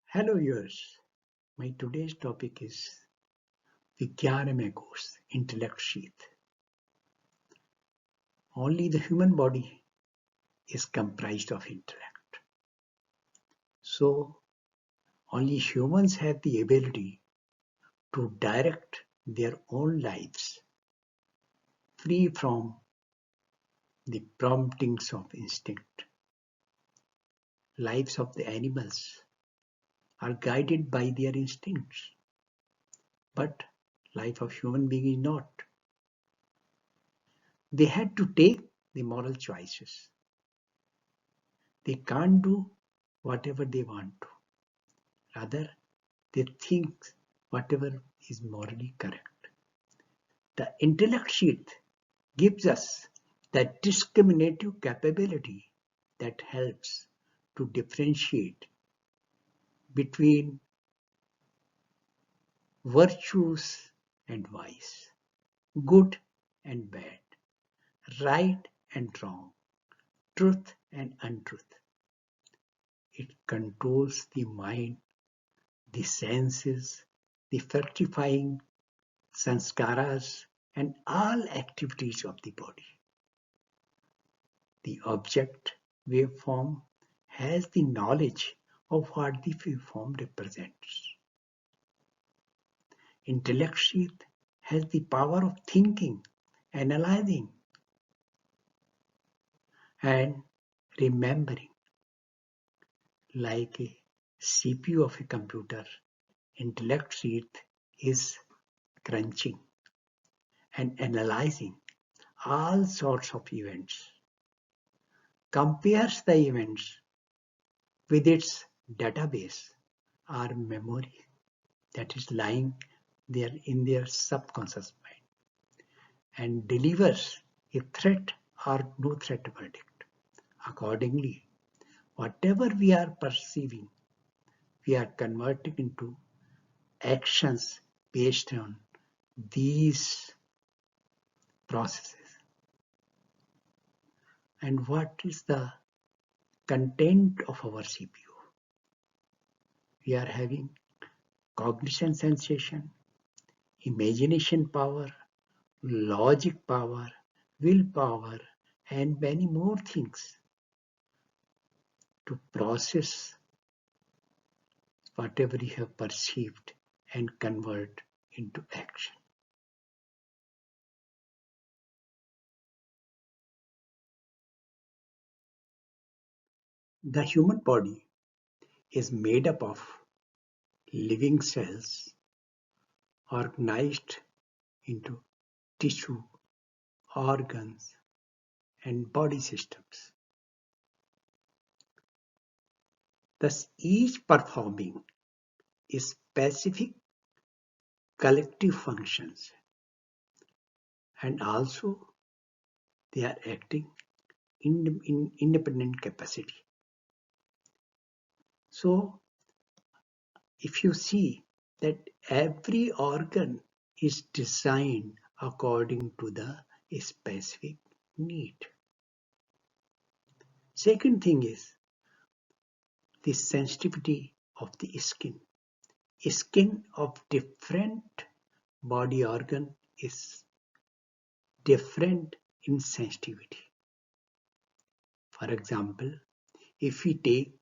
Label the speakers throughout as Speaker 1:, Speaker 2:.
Speaker 1: Hello viewers, my today's topic is Vigyanamaya Kosh, intellect sheath. Only the human body is comprised of intellect. So only humans have the ability to direct their own lives free from the promptings of instinct. Lives of the animals are guided by their instincts, but life of human being is not. They had to take the moral choices. They can't do whatever they want to. Rather, they think whatever is morally correct. The intellect sheath gives us that discriminative capability that helps to differentiate between virtues and vice, good and bad, right and wrong, truth and untruth. It controls the mind, the senses, the fructifying sanskaras, and all activities of the body. The object waveform has the knowledge of what the waveform represents. Intellect sheath has the power of thinking, analyzing, and remembering. Like a CPU of a computer, intellect sheath is crunching and analyzing all sorts of events, compares the events with its database or memory that is lying there in their subconscious mind and delivers a threat or no threat verdict. Accordingly, whatever we are perceiving, we are converting into actions based on these processes. And what is the content of our CPU? We are having cognition sensation, imagination power, logic power, willpower, and many more things to process whatever you have perceived and convert into action. The human body is made up of living cells organized into tissue, organs, and body systems, thus each performing specific collective functions, and also they are acting in independent capacity. So if you see that every organ is designed according to the specific need. Second thing is the sensitivity of the skin. Skin of different body organ is different in sensitivity. For example, if we take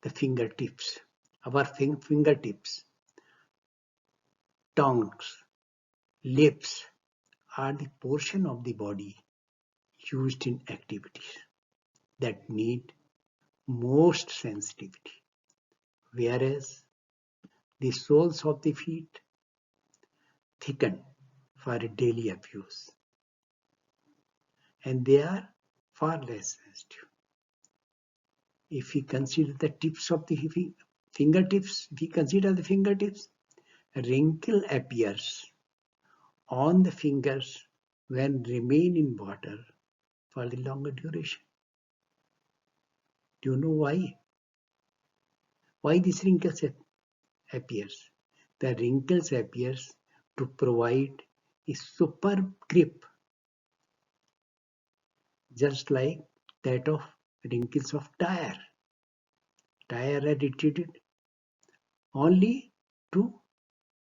Speaker 1: the fingertips, our fingertips, tongues, lips are the portion of the body used in activities that need most sensitivity, whereas the soles of the feet thicken for daily abuse, and they are far less sensitive. If we consider the tips of the fingertips, if we consider the fingertips, a wrinkle appears on the fingers when remain in water for the longer duration. Do you know why? Why these wrinkles appears? The wrinkles appears to provide a superb grip, just like that of wrinkles of tire. Tire are retreated only to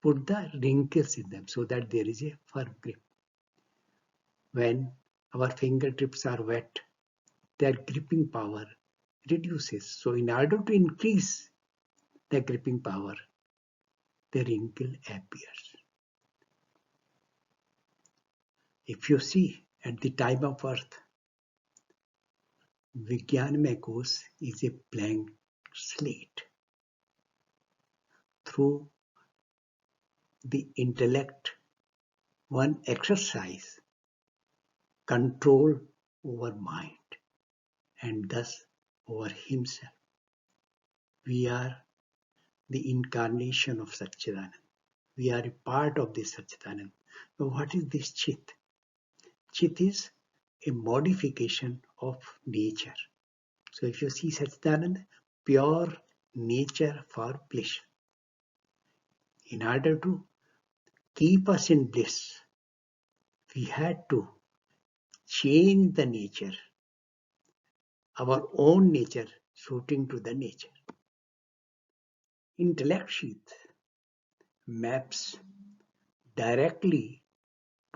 Speaker 1: put the wrinkles in them so that there is a firm grip. When our fingertips are wet, their gripping power reduces. So in order to increase the gripping power, the wrinkle appears. If you see at the time of birth, Vigyanmaya Kosh is a blank slate. Through the intellect, one exercise control over mind and thus over himself. We are the incarnation of Satchidanand. We are a part of this Satchidanand. Now, what is this Chit? Chit is a modification of nature. So if you see Satchidanand, pure nature for bliss. In order to keep us in bliss, we had to change the nature, our own nature, suiting to the nature. Intellect sheath maps directly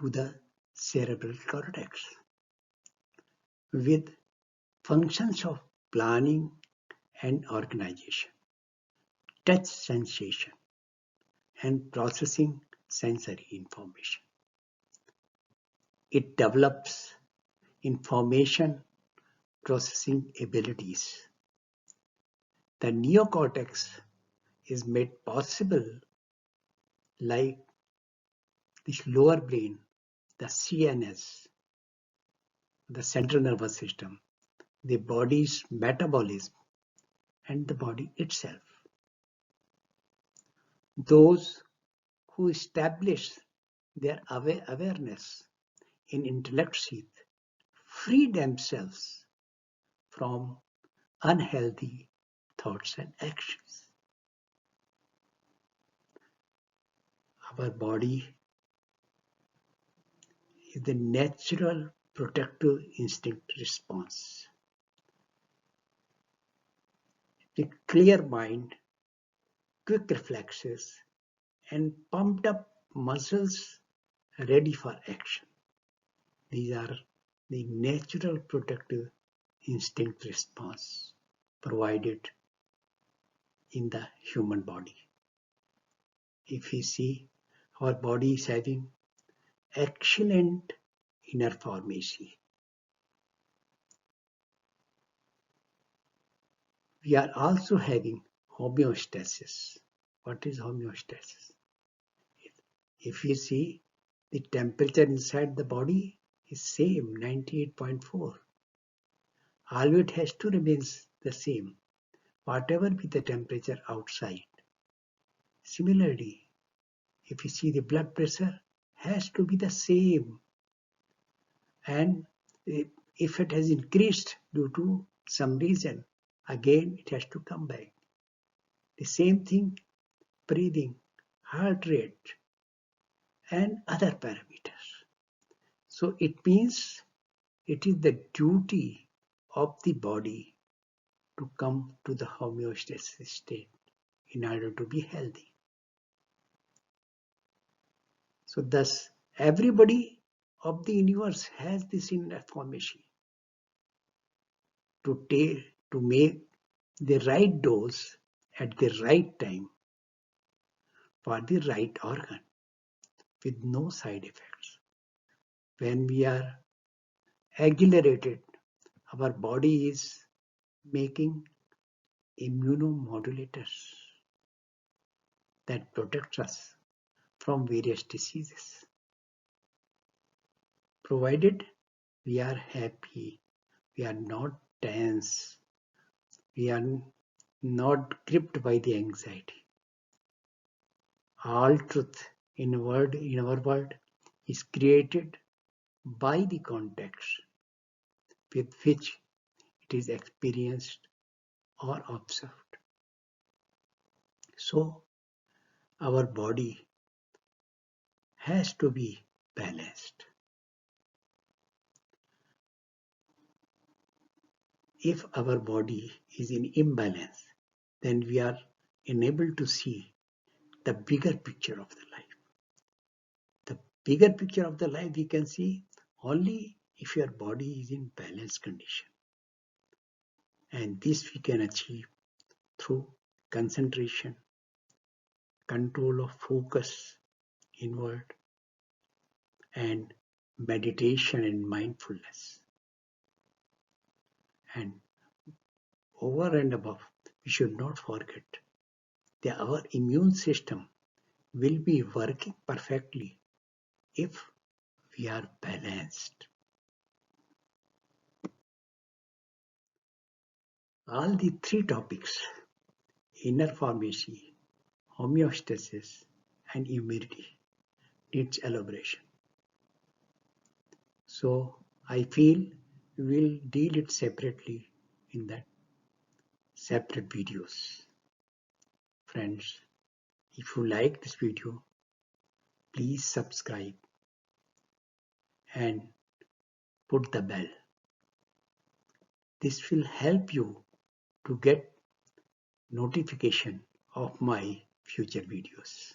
Speaker 1: to the cerebral cortex with functions of planning and organization, touch sensation, and processing sensory information. It develops information processing abilities. The neocortex is made possible like this lower brain, the CNS, the central nervous system, the body's metabolism, and the body itself. Those who establish their awareness in intellect sheath free themselves from unhealthy thoughts and actions. Our body is the natural protective instinct response. The clear mind, quick reflexes, and pumped up muscles ready for action. These are the natural protective instinct response provided in the human body. If we see, our body is having excellent inner pharmacy. We are also having homeostasis. What is homeostasis? If you see, the temperature inside the body is same, 98.4. All it has to remain the same, whatever be the temperature outside. Similarly, if you see, the blood pressure has to be the same, and if it has increased due to some reason, again it has to come back. The same thing, breathing, heart rate, and other parameters. So it means it is the duty of the body to come to the homeostasis state in order to be healthy. So thus, everybody of the universe has this inner formation to make the right dose at the right time for the right organ with no side effects. When we are exhilarated, our body is making immunomodulators that protect us from various diseases. Provided we are happy, we are not tense, we are not gripped by the anxiety. All truth in our world is created by the context with which it is experienced or observed. So our body has to be balanced. If our body is in imbalance, then we are enabled to see the bigger picture of the life. The bigger picture of the life we can see only if your body is in balanced condition. And this we can achieve through concentration, control of focus inward, and meditation and mindfulness. And over and above, we should not forget that our immune system will be working perfectly if we are balanced. All the three topics, inner pharmacy, homeostasis, and immunity, needs elaboration. So I feel we will deal it separately in that separate videos. Friends, if you like this video, please subscribe and put the bell. This will help you to get notification of my future videos.